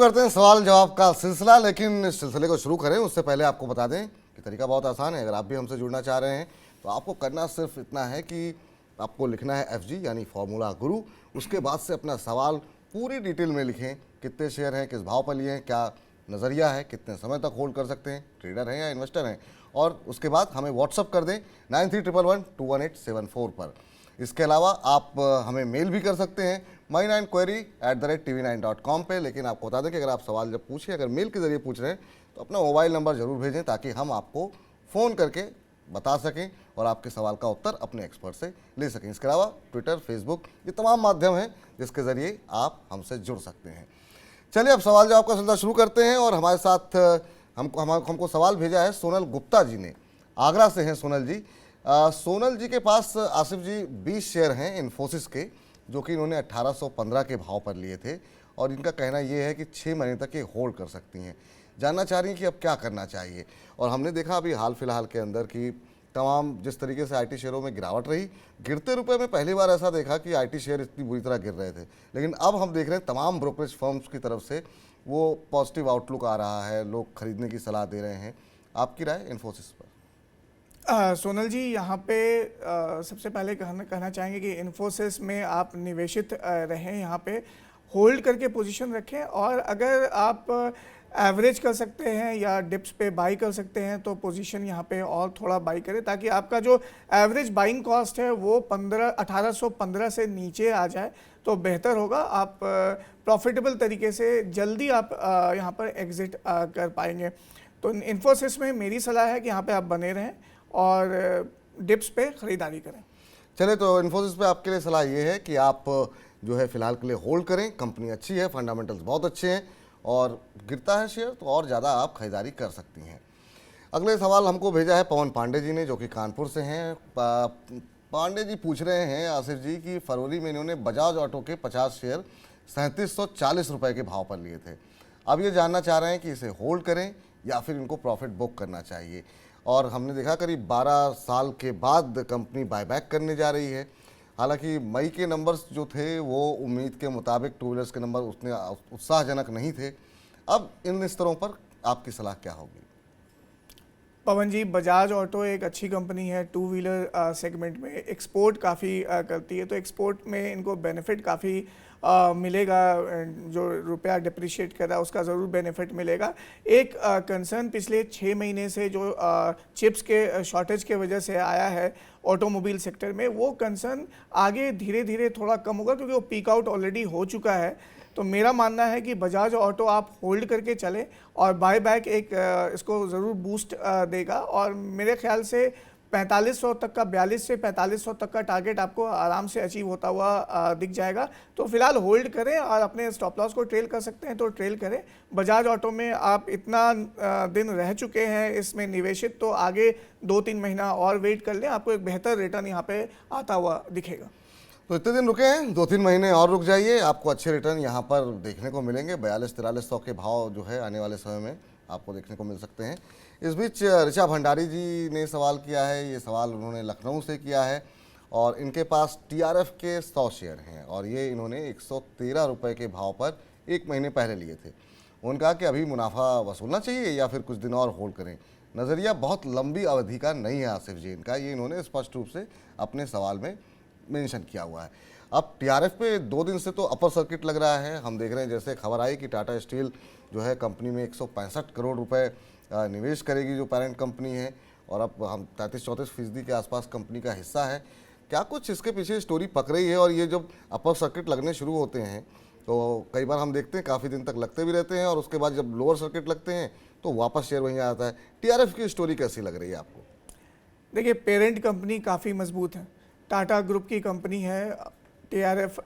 करते हैं सवाल जवाब का सिलसिला। लेकिन इस सिलसिले को शुरू करें उससे पहले आपको बता दें कि तरीका बहुत आसान है। अगर आप भी हमसे जुड़ना चाह रहे हैं तो आपको करना सिर्फ इतना है कि आपको लिखना है FG यानी फॉर्मूला गुरु। उसके बाद से अपना सवाल पूरी डिटेल में लिखें। कितने शेयर हैं, किस भाव पर लिए हैं, क्या नज़रिया है, कितने समय तक होल्ड कर सकते हैं, ट्रेडर हैं या इन्वेस्टर हैं, और उसके बाद हमें व्हाट्सअप कर दें 9311121874 पर। इसके अलावा आप हमें मेल भी कर सकते हैं my9query@tv9.com पे। लेकिन आपको बता दें कि अगर आप सवाल जब पूछें, अगर मेल के जरिए पूछ रहे हैं तो अपना मोबाइल नंबर ज़रूर भेजें ताकि हम आपको फ़ोन करके बता सकें और आपके सवाल का उत्तर अपने एक्सपर्ट से ले सकें। इसके अलावा ट्विटर, फेसबुक, ये तमाम माध्यम हैं जिसके ज़रिए आप हमसे जुड़ सकते हैं। चलिए अब सवाल जवाब का सिलसिला शुरू करते हैं। और हमारे साथ हमको सवाल भेजा है सोनल गुप्ता जी ने, आगरा से हैं सोनल जी। सोनल जी के पास आसिफ जी 20 शेयर हैं इन्फोसिस के, जो कि इन्होंने 1815 के भाव पर लिए थे और इनका कहना ये है कि 6 महीने तक ये होल्ड कर सकती हैं। जानना चाह रही हैं कि अब क्या करना चाहिए। और हमने देखा अभी हाल फिलहाल के अंदर कि तमाम जिस तरीके से IT शेयरों में गिरावट रही, गिरते रुपए में पहली बार ऐसा देखा कि IT शेयर इतनी बुरी तरह गिर रहे थे। लेकिन अब हम देख रहे हैं तमाम ब्रोकरेज फर्म्स की तरफ से वो पॉजिटिव आउटलुक आ रहा है, लोग खरीदने की सलाह दे रहे हैं। आपकी राय इन्फोसिस पर? सोनल जी, यहाँ पे सबसे पहले कहना चाहेंगे कि इन्फोसिस में आप निवेशित रहें, यहाँ पे होल्ड करके पोजीशन रखें। और अगर आप एवरेज कर सकते हैं या डिप्स पे बाई कर सकते हैं तो पोजीशन यहाँ पे और थोड़ा बाई करें ताकि आपका जो एवरेज बाइंग कॉस्ट है वो 1815 से नीचे आ जाए तो बेहतर होगा। आप प्रॉफिटेबल तरीके से जल्दी आप यहाँ पर एग्जिट कर पाएंगे। तो इन्फोसिस में मेरी सलाह है कि यहाँ पे आप बने रहें और डिप्स पे ख़रीदारी करें। चले तो इन्फोसिस पे आपके लिए सलाह ये है कि आप जो है फिलहाल के लिए होल्ड करें। कंपनी अच्छी है, फंडामेंटल्स बहुत अच्छे हैं और गिरता है शेयर तो और ज़्यादा आप खरीदारी कर सकती हैं। अगले सवाल हमको भेजा है पवन पांडे जी ने, जो कि कानपुर से हैं। पांडे जी पूछ रहे हैं आसिफ जी कि फरवरी में इन्होंने बजाज ऑटो के 50 शेयर 3740 रुपये के भाव पर लिए थे। अब ये जानना चाह रहे हैं कि इसे होल्ड करें या फिर इनको प्रॉफिट बुक करना चाहिए। और हमने देखा करीब 12 साल के बाद कंपनी बायबैक करने जा रही है। हालांकि मई के नंबर्स जो थे वो उम्मीद के मुताबिक टू व्हीलर्स के नंबर उतने उत्साहजनक नहीं थे। अब इन स्तरों पर आपकी सलाह क्या होगी? पवन जी, बजाज ऑटो एक अच्छी कंपनी है, टू व्हीलर सेगमेंट में एक्सपोर्ट काफ़ी करती है, तो एक्सपोर्ट में इनको बेनिफिट काफ़ी मिलेगा। जो रुपया डिप्रिशिएट कर रहा है उसका ज़रूर बेनिफिट मिलेगा। एक कंसर्न पिछले 6 महीने से जो चिप्स के शॉर्टेज के वजह से आया है ऑटोमोबाइल सेक्टर में, वो कंसर्न आगे धीरे धीरे थोड़ा कम होगा क्योंकि वो पीक आउट ऑलरेडी हो चुका है। तो मेरा मानना है कि बजाज ऑटो आप होल्ड करके चलें और बाय बैक एक इसको ज़रूर बूस्ट देगा। और मेरे ख्याल से 4500 तक का 42 से 4500 तक का टारगेट आपको आराम से अचीव होता हुआ दिख जाएगा। तो फिलहाल होल्ड करें और अपने स्टॉप लॉस को ट्रेल कर सकते हैं तो ट्रेल करें। बजाज ऑटो में आप इतना दिन रह चुके हैं इसमें निवेशित, तो आगे 2-3 महीना और वेट कर लें, आपको एक बेहतर रिटर्न यहाँ पे आता हुआ दिखेगा। तो इतने दिन रुके हैं, 2-3 महीने और रुक जाइए, आपको अच्छे रिटर्न यहाँ पर देखने को मिलेंगे। 42-4300 के भाव जो है आने वाले समय में आपको देखने को मिल सकते हैं। इस बीच ऋचा भंडारी जी ने सवाल किया है। ये सवाल उन्होंने लखनऊ से किया है और इनके पास TRF के 100 शेयर हैं और ये इन्होंने 113 रुपये के भाव पर 1 महीने पहले लिए थे। उन्होंने कहा कि अभी मुनाफा वसूलना चाहिए या फिर कुछ दिन और होल्ड करें। नज़रिया बहुत लंबी अवधि का नहीं है आसिफ जी इनका, ये इन्होंने स्पष्ट रूप से अपने सवाल में मेंशन किया हुआ है। अब TRF पे 2 दिन से तो अपर सर्किट लग रहा है। हम देख रहे हैं जैसे खबर आई कि टाटा स्टील जो है कंपनी में 165 करोड़ रुपए निवेश करेगी, जो पेरेंट कंपनी है, और अब हम 33-34% के आसपास कंपनी का हिस्सा है। क्या कुछ इसके पीछे स्टोरी पक रही है? और ये जब अपर सर्किट लगने शुरू होते हैं तो कई बार हम देखते हैं काफ़ी दिन तक लगते भी रहते हैं और उसके बाद जब लोअर सर्किट लगते हैं तो वापस शेयर वहीं आता है। TRF की स्टोरी कैसी लग रही है आपको? देखिए, पेरेंट कंपनी काफ़ी मजबूत है, टाटा ग्रुप की कंपनी है। TRF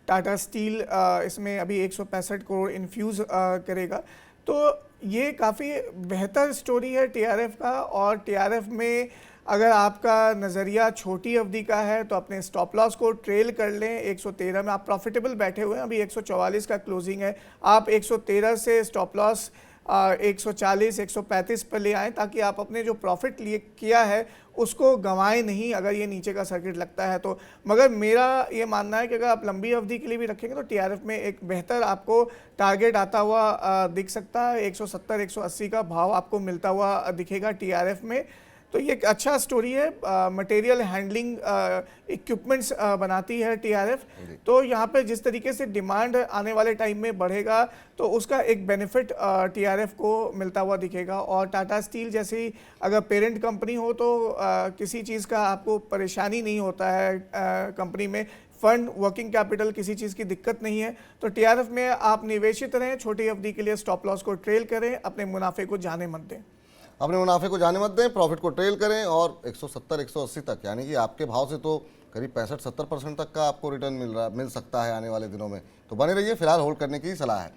टाटा स्टील इसमें अभी 165 करोड़ इन्फ्यूज़ करेगा, तो ये काफ़ी बेहतर स्टोरी है TRF का। और TRF में अगर आपका नज़रिया छोटी अवधि का है तो अपने स्टॉप लॉस को ट्रेल कर लें। 113 में आप प्रॉफिटेबल बैठे हुए हैं, अभी 144 का क्लोजिंग है, आप 113 से स्टॉप लॉस 140 135 पर ले आएँ, ताकि आप अपने जो प्रॉफिट लिए किया है उसको गंवाएं नहीं अगर ये नीचे का सर्किट लगता है तो। मगर मेरा ये मानना है कि अगर आप लंबी अवधि के लिए भी रखेंगे तो टीआरएफ में एक बेहतर आपको टारगेट आता हुआ दिख सकता है। 170 180 का भाव आपको मिलता हुआ दिखेगा टीआरएफ में। तो ये एक अच्छा स्टोरी है। मटेरियल हैंडलिंग इक्विपमेंट्स बनाती है टीआरएफ। तो यहाँ पे जिस तरीके से डिमांड आने वाले टाइम में बढ़ेगा तो उसका एक बेनिफिट टीआरएफ को मिलता हुआ दिखेगा। और टाटा स्टील जैसी अगर पेरेंट कंपनी हो तो किसी चीज़ का आपको परेशानी नहीं होता है। कंपनी में फंड, वर्किंग कैपिटल, किसी चीज़ की दिक्कत नहीं है। तो टीआरएफ में आप निवेशित रहें, छोटी अवधि के लिए स्टॉप लॉस को ट्रेल करें, अपने मुनाफे को जाने मत दें। अपने मुनाफे को जाने मत दें, प्रॉफिट को ट्रेल करें और 170 180 तक, यानी कि आपके भाव से तो करीब 65-70% तक का आपको रिटर्न मिल सकता है आने वाले दिनों में। तो बने रहिए, फिलहाल होल्ड करने की सलाह है।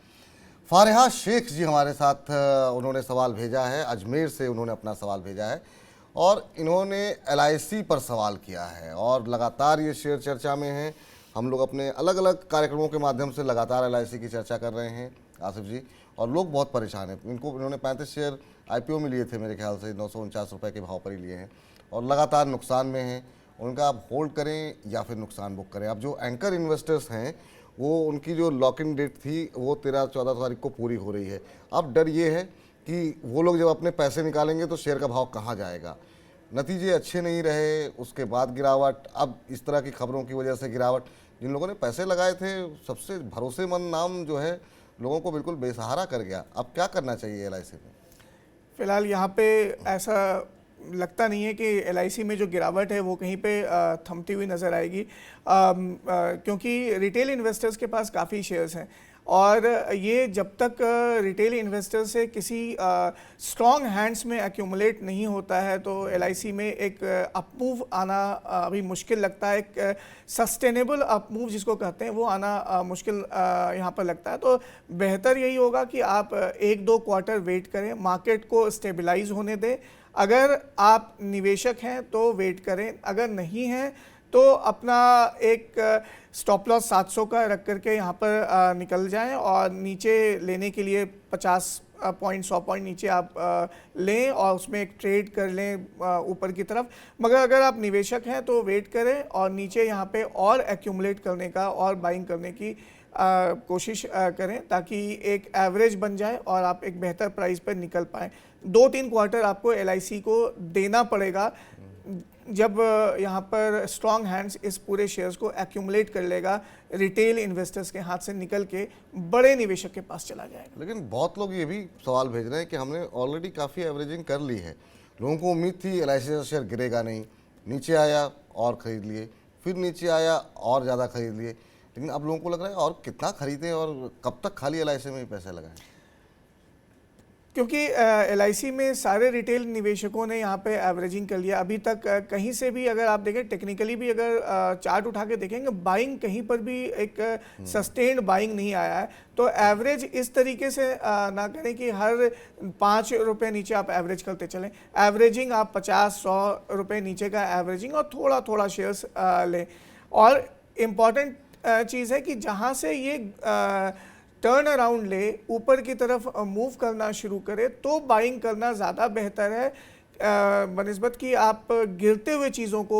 फारिहा शेख जी हमारे साथ, उन्होंने सवाल भेजा है, अजमेर से उन्होंने अपना सवाल भेजा है और इन्होंने LIC पर सवाल किया है और लगातार ये शेयर चर्चा में है। हम लोग अपने अलग अलग कार्यक्रमों के माध्यम से लगातार LIC की चर्चा कर रहे हैं आसिफ जी, और लोग बहुत परेशान हैं। इन्होंने 35 शेयर IPO में लिए थे, मेरे ख्याल से 949 रुपये के भाव पर ही लिए हैं और लगातार नुकसान में हैं। उनका आप होल्ड करें या फिर नुकसान बुक करें। अब जो एंकर इन्वेस्टर्स हैं वो, उनकी जो लॉक इन डेट थी वो 13-14 तारीख को पूरी हो रही है। अब डर ये है कि वो लोग जब अपने पैसे निकालेंगे तो शेयर का भाव कहाँ जाएगा। नतीजे अच्छे नहीं रहे, उसके बाद गिरावट, अब इस तरह की खबरों की वजह से गिरावट। जिन लोगों ने पैसे लगाए थे, सबसे भरोसेमंद नाम जो है लोगों को बिल्कुल बेसहारा कर गया। अब क्या करना चाहिए LIC में? फिलहाल यहाँ पे ऐसा लगता नहीं है कि LIC में जो गिरावट है वो कहीं पे थमती हुई नज़र आएगी, क्योंकि रिटेल इन्वेस्टर्स के पास काफ़ी शेयर्स हैं और ये जब तक रिटेल इन्वेस्टर से किसी स्ट्रॉन्ग हैंड्स में एक्यूमुलेट नहीं होता है तो LIC में एक अपमूव आना अभी मुश्किल लगता है। एक सस्टेनेबल अपमूव जिसको कहते हैं वो आना मुश्किल यहाँ पर लगता है। तो बेहतर यही होगा कि आप 1-2 क्वार्टर वेट करें, मार्केट को स्टेबलाइज होने दें। अगर आप निवेशक हैं तो वेट करें, अगर नहीं हैं तो अपना एक स्टॉप लॉस 700 का रख करके यहाँ पर निकल जाएं और नीचे लेने के लिए 50 पॉइंट 100 पॉइंट नीचे आप लें और उसमें एक ट्रेड कर लें ऊपर की तरफ। मगर अगर आप निवेशक हैं तो वेट करें और नीचे यहाँ पे और एक्यूमुलेट करने का और बाइंग करने की कोशिश करें ताकि एक एवरेज बन जाए और आप एक बेहतर प्राइस पर निकल पाएँ। 2-3 क्वार्टर आपको LIC को देना पड़ेगा जब यहाँ पर स्ट्रॉन्ग हैंड्स इस पूरे शेयर्स को एक्यूमुलेट कर लेगा, रिटेल इन्वेस्टर्स के हाथ से निकल के बड़े निवेशक के पास चला जाएगा। लेकिन बहुत लोग ये भी सवाल भेज रहे हैं कि हमने ऑलरेडी काफ़ी एवरेजिंग कर ली है, लोगों को उम्मीद थी LIC का शेयर गिरेगा नहीं, नीचे आया और ख़रीद लिए, फिर नीचे आया और ज़्यादा ख़रीद लिए, लेकिन अब लोगों को लग रहा है और कितना खरीदें और कब तक खाली LIC में ही पैसे लगाएं। क्योंकि LIC में सारे रिटेल निवेशकों ने यहाँ पे एवरेजिंग कर लिया। अभी तक कहीं से भी अगर आप देखें, टेक्निकली भी अगर चार्ट उठा के देखेंगे, बाइंग कहीं पर भी एक सस्टेन्ड बाइंग नहीं आया है। तो एवरेज इस तरीके से ना करें कि हर 5 रुपये नीचे आप एवरेज करते चलें। एवरेजिंग आप 50-100 रुपये नीचे का एवरेजिंग और थोड़ा थोड़ा शेयर्स लें। और इम्पॉर्टेंट चीज़ है कि जहाँ से ये टर्न अराउंड ले, ऊपर की तरफ मूव करना शुरू करे तो बाइंग करना ज़्यादा बेहतर है बनिस्बत कि आप गिरते हुए चीज़ों को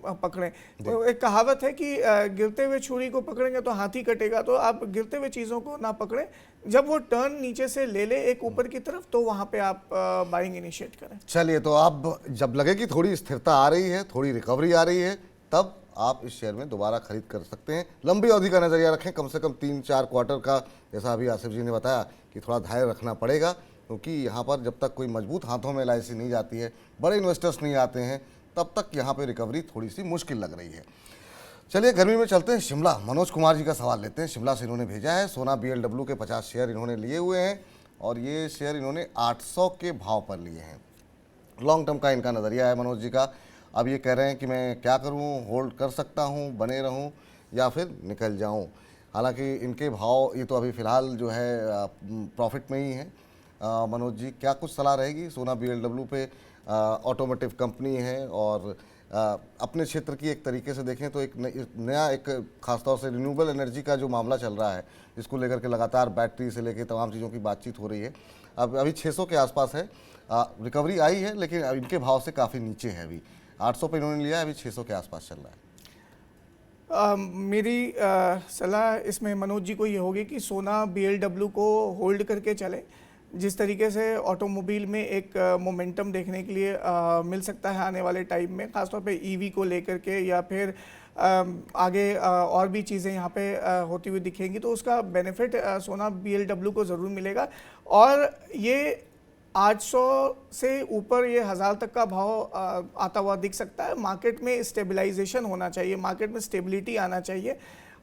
पकड़ें। तो एक कहावत है कि गिरते हुए छुरी को पकड़ेंगे तो हाथी कटेगा, तो आप गिरते हुए चीज़ों को ना पकड़ें। जब वो टर्न नीचे से ले ले एक ऊपर की तरफ तो वहाँ पे आप बाइंग इनिशिएट करें। चलिए, तो अब जब लगे कि थोड़ी स्थिरता आ रही है, थोड़ी रिकवरी आ रही है, तब आप इस शेयर में दोबारा खरीद कर सकते हैं। लंबी अवधि का नज़रिया रखें, कम से कम 3-4 क्वार्टर का, जैसा अभी आसिफ जी ने बताया कि थोड़ा धैर्य रखना पड़ेगा, क्योंकि यहाँ पर जब तक कोई मजबूत हाथों में LIC नहीं जाती है, बड़े इन्वेस्टर्स नहीं आते हैं, तब तक यहाँ पर रिकवरी थोड़ी सी मुश्किल लग रही है। चलिए, गर्मी में चलते हैं शिमला। मनोज कुमार जी का सवाल लेते हैं, शिमला से इन्होंने भेजा है। सोना BLW के 50 शेयर इन्होंने लिए हुए हैं और ये शेयर इन्होंने 800 के भाव पर लिए हैं। लॉन्ग टर्म का इनका नज़रिया है मनोज जी का। अब ये कह रहे हैं कि मैं क्या करूं, होल्ड कर सकता हूं, बने रहूं या फिर निकल जाऊं। हालांकि इनके भाव ये तो अभी फ़िलहाल जो है प्रॉफिट में ही है। मनोज जी, क्या कुछ सलाह रहेगी? सोना BLW पे ऑटोमोटिव कंपनी है और अपने क्षेत्र की एक तरीके से देखें तो एक नया, एक खासतौर से रिन्यूएबल एनर्जी का जो मामला चल रहा है इसको लेकर के लगातार बैटरी से लेकर तमाम चीज़ों की बातचीत हो रही है। अब अभी 600 के आसपास है, रिकवरी आई है लेकिन इनके भाव से काफ़ी नीचे है। अभी 800 पे इन्होंने लिया है, अभी 600 के आसपास चल रहा है। मेरी सलाह इसमें मनोज जी को ये होगी कि सोना BLW को होल्ड करके चले। जिस तरीके से ऑटोमोबाइल में एक मोमेंटम देखने के लिए मिल सकता है आने वाले टाइम में, ख़ासतौर पे EV को लेकर के, या फिर आगे और भी चीज़ें यहाँ पे होती हुई दिखेंगी, तो उसका बेनिफिट सोना BLW को ज़रूर मिलेगा। और ये 800 से ऊपर ये 1000 तक का भाव आता हुआ दिख सकता है। मार्केट में स्टेबलाइजेशन होना चाहिए, मार्केट में स्टेबिलिटी आना चाहिए,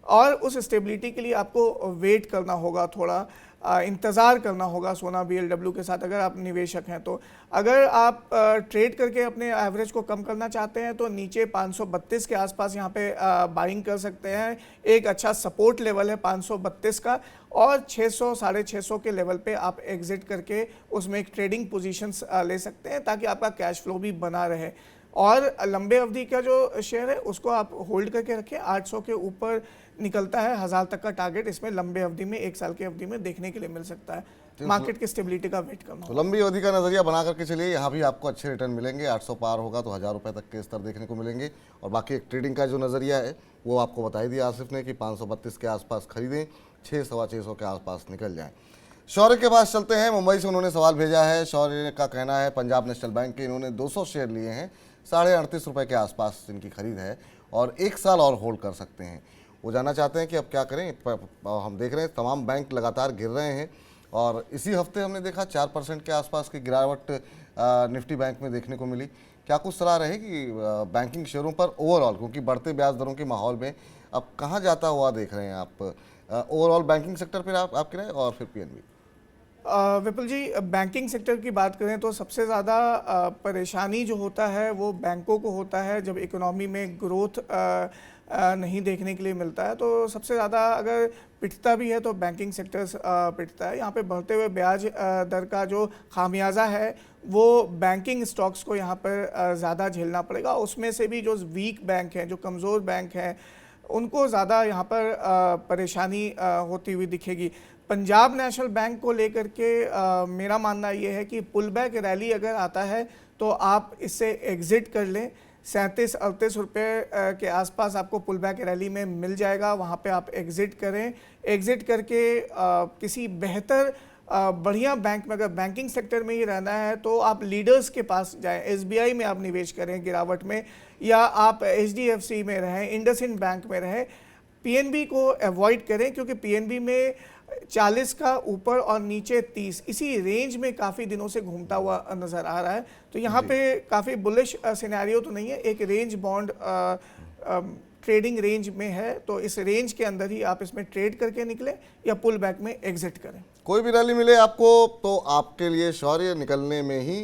और उस स्टेबिलिटी के लिए आपको वेट करना होगा, थोड़ा इंतज़ार करना होगा सोना BLW के साथ, अगर आप निवेशक हैं तो। अगर आप ट्रेड करके अपने एवरेज को कम करना चाहते हैं तो नीचे 532 के आसपास यहाँ पे बाइंग कर सकते हैं। एक अच्छा सपोर्ट लेवल है 532 का, और 600 650 के लेवल पे आप एग्जिट करके उसमें एक ट्रेडिंग पोजीशंस ले सकते हैं, ताकि आपका कैश फ्लो भी बना रहे। और लंबे अवधि का जो शेयर है उसको आप होल्ड करके रखें। 800 के ऊपर निकलता है, 1000 तक का टारगेट इसमें लंबे अवधि में, 1 साल की अवधि में देखने के लिए मिल सकता है। मार्केट की स्टेबिलिटी का वेट करना तो लंबी अवधि का नजरिया बना करके चलिए, यहाँ भी आपको अच्छे रिटर्न मिलेंगे। 800 पार होगा तो 1000 रुपये तक के स्तर देखने को मिलेंगे। और बाकी एक ट्रेडिंग का जो नजरिया है वो आपको बता ही दिया आसिफ ने कि 532 के आसपास खरीदें, 600-625 के आसपास निकल जाएं। शौर्य के पास चलते हैं, मुंबई से उन्होंने सवाल भेजा है। शौर्य का कहना है पंजाब नेशनल बैंक के इन्होंने 200 शेयर लिए हैं, 38.5 रुपये के आसपास इनकी खरीद है और 1 साल और होल्ड कर सकते हैं। वो जानना चाहते हैं कि अब क्या करें। हम देख रहे हैं तमाम बैंक लगातार गिर रहे हैं, और इसी हफ्ते हमने देखा 4% के आसपास की गिरावट निफ्टी बैंक में देखने को मिली। क्या कुछ सलाह रहेगी बैंकिंग शेयरों पर ओवरऑल, क्योंकि बढ़ते ब्याज दरों के माहौल में अब कहाँ जाता हुआ देख रहे हैं आप ओवरऑल बैंकिंग सेक्टर पर आपकी राय, और फिर PNB? विपुल जी, बैंकिंग सेक्टर की बात करें तो सबसे ज़्यादा परेशानी जो होता है वो बैंकों को होता है जब इकोनॉमी में ग्रोथ नहीं देखने के लिए मिलता है। तो सबसे ज़्यादा अगर पिटता भी है तो बैंकिंग सेक्टर पिटता है। यहाँ पे बढ़ते हुए ब्याज दर का जो खामियाजा है वो बैंकिंग स्टॉक्स को यहाँ पर ज़्यादा झेलना पड़ेगा। उसमें से भी जो वीक बैंक हैं, जो कमज़ोर बैंक हैं, उनको ज़्यादा यहाँ पर परेशानी होती हुई दिखेगी। पंजाब नेशनल बैंक को लेकर के मेरा मानना ये है कि पुल बैक रैली अगर आता है तो आप इससे एग्ज़िट कर लें। 37-38 रुपये के आसपास आपको पुल बैक रैली में मिल जाएगा, वहाँ पे आप एग्ज़िट करें। एग्ज़िट करके किसी बेहतर बढ़िया बैंक में, अगर बैंकिंग सेक्टर में ही रहना है तो आप लीडर्स के पास जाएं। SBI में आप निवेश करें गिरावट में, या आप HDFC में रहें, इंडसइंड बैंक में रहें। PNB को अवॉइड करें, क्योंकि PNB में 40 का ऊपर और नीचे 30, इसी रेंज में काफ़ी दिनों से घूमता हुआ नज़र आ रहा है। तो यहाँ पे काफ़ी बुलिश सिनेरियो तो नहीं है, एक रेंज बॉन्ड ट्रेडिंग रेंज में है, तो इस रेंज के अंदर ही आप इसमें ट्रेड करके निकलें या पुल बैक में एग्जिट करें। कोई भी रैली मिले आपको तो आपके लिए शौर्य निकलने में ही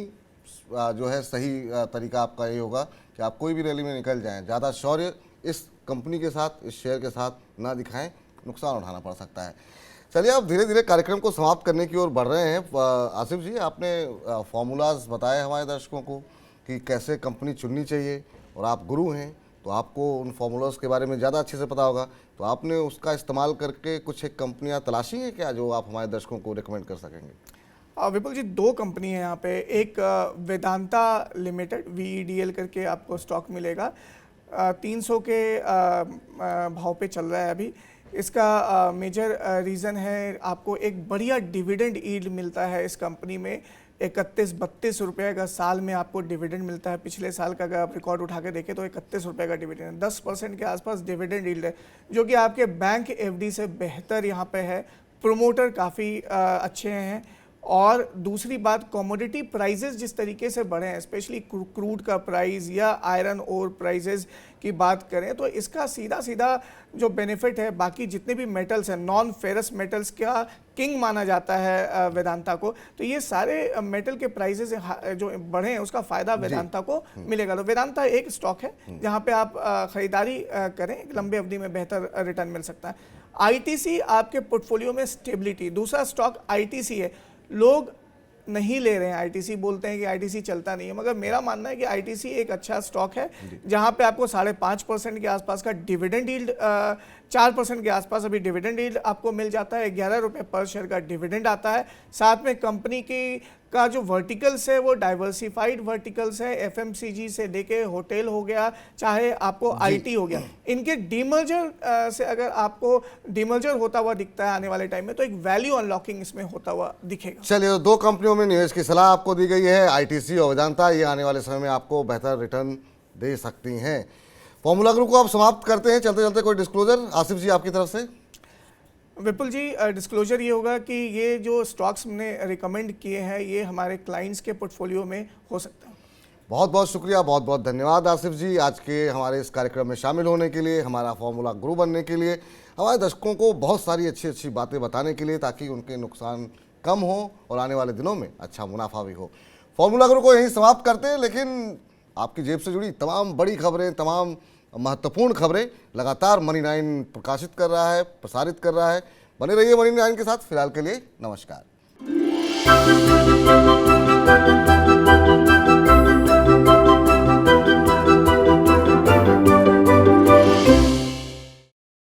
जो है सही तरीका आपका ये होगा कि आप कोई भी रैली में निकल जाएं। ज़्यादा शौर्य इस कंपनी के साथ, इस शेयर के साथ ना दिखाएं, नुकसान उठाना पड़ सकता है। चलिए आप धीरे धीरे कार्यक्रम को समाप्त करने की ओर बढ़ रहे हैं। आसिफ जी, आपने फॉर्मूलाज बताए हमारे दर्शकों को कि कैसे कंपनी चुननी चाहिए, और आप गुरु हैं तो आपको उन फॉर्मूलाज के बारे में ज़्यादा अच्छे से पता होगा। तो आपने उसका इस्तेमाल करके कुछ एक कंपनियां तलाशी हैं क्या जो आप हमारे दर्शकों को रिकमेंड कर सकेंगे? विपुल जी, 2 कंपनी है यहाँ पे। एक वेदांता लिमिटेड, VEDL करके आपको स्टॉक मिलेगा, 300 के भाव पे चल रहा है अभी। इसका मेजर रीज़न है आपको एक बढ़िया डिविडेंड यील्ड मिलता है इस कंपनी में। 31-32 रुपये का साल में आपको डिविडेंड मिलता है। पिछले साल का अगर आप रिकॉर्ड उठा के देखें तो 31 रुपये का डिविडेंड, 10% के आसपास डिविडेंड यील्ड है, जो कि आपके बैंक FD से बेहतर यहाँ पे है। प्रोमोटर काफ़ी अच्छे हैं। और दूसरी बात, कमोडिटी प्राइजेस जिस तरीके से बढ़े हैं, स्पेशली क्रूड का प्राइस या आयरन ओर प्राइजेस की बात करें, तो इसका सीधा सीधा जो बेनिफिट है, बाकी जितने भी मेटल्स हैं, नॉन फेरस मेटल्स का किंग माना जाता है वेदांता को, तो ये सारे मेटल के प्राइजेस जो बढ़े हैं उसका फ़ायदा वेदांता को मिलेगा। तो वेदांता एक स्टॉक है जहाँ पे आप ख़रीदारी करें, लंबे अवधि में बेहतर रिटर्न मिल सकता है। ITC आपके पोर्टफोलियो में स्टेबिलिटी, दूसरा स्टॉक ITC है। लोग नहीं ले रहे हैं ITC, बोलते हैं कि ITC चलता नहीं है, मगर मेरा मानना है कि ITC एक अच्छा स्टॉक है जहां पे आपको 5.5% के आसपास का डिविडेंड यील्ड 4% के आसपास अभी डिविडेंड यील्ड आपको मिल जाता है। 11 रुपये पर शेयर का डिविडेंड आता है। साथ में कंपनी की का जो वर्टिकल्स है वो डाइवर्सिफाइड वर्टिकल्स है, एफएमसीजी से लेके होटल हो गया, चाहे आपको आईटी हो गया। इनके डीमर्जर से अगर आपको डीमर्जर होता हुआ दिखता है आने वाले टाइम में, तो एक वैल्यू अनलॉकिंग इसमें होता हुआ दिखेगा। चलिए, 2 कंपनियों में निवेश की सलाह आपको दी गई है, आईटीसी और वेदांता। ये आने वाले समय में आपको बेहतर रिटर्न दे सकती हैं। फॉर्मूला ग्रुप को आप समाप्त करते हैं। चलते चलते कोई डिस्क्लोजर आसिफ जी आपकी तरफ से? विपुल जी, डिस्क्लोजर ये होगा कि ये जो स्टॉक्स हमने रिकमेंड किए हैं ये हमारे क्लाइंट्स के पोर्टफोलियो में हो सकता है। बहुत बहुत शुक्रिया, बहुत बहुत धन्यवाद आसिफ जी, आज के हमारे इस कार्यक्रम में शामिल होने के लिए, हमारा फॉर्मूला गुरु बनने के लिए, हमारे दर्शकों को बहुत सारी अच्छी अच्छी बातें बताने के लिए, ताकि उनके नुकसान कम हो और आने वाले दिनों में अच्छा मुनाफा भी हो। फॉर्मूला गुरु को यहीं समाप्त करते हैं, लेकिन आपकी जेब से जुड़ी तमाम बड़ी खबरें, तमाम महत्वपूर्ण खबरें लगातार मनी 9 प्रकाशित कर रहा है, प्रसारित कर रहा है। बने रहिए मनी 9 के साथ। फिलहाल के लिए नमस्कार।